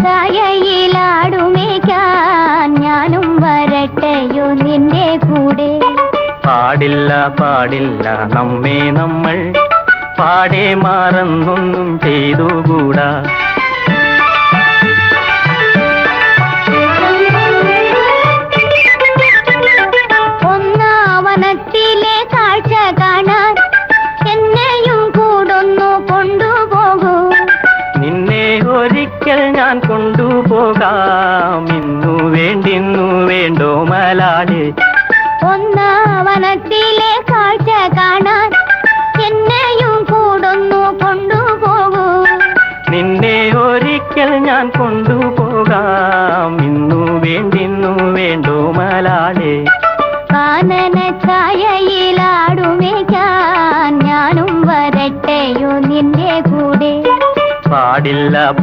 ചായയിലാടുമേക്കാൻ ഞാനും വരട്ടെയോ നിന്റെ കൂടെ. പാടില്ല പാടില്ല നമ്മെ നമ്മൾ പാടെ മാറന്നൊന്നും ചെയ്തുകൂടാ. ഒന്നാവനത്തിലെ കാഴ്ച കാണാൻ എന്നെയും കൂടൊന്നു കൊണ്ടുപോകൂ. നിന്നെ ഒരിക്കൽ ഞാൻ കൊണ്ടുപോകാം, ഇന്നു വേണ്ടിന്നു വേണ്ടോ മലാളെ. ഒന്നാവനത്തിലെ കാഴ്ച കാണാൻ എന്നെയും കൂടൊന്നു കൊണ്ടുപോകൂ. നിന്നെ ഒരിക്കൽ ഞാൻ കൊണ്ടുപോകാം, ഇന്നു വേണ്ടിന്നു വേണ്ടോ മലാളെ. കാനന ചായയിലാടുമേക്കാൻ ഞാനും വരട്ടെയോ നിന്റെ കൂടെ. പാടില്ല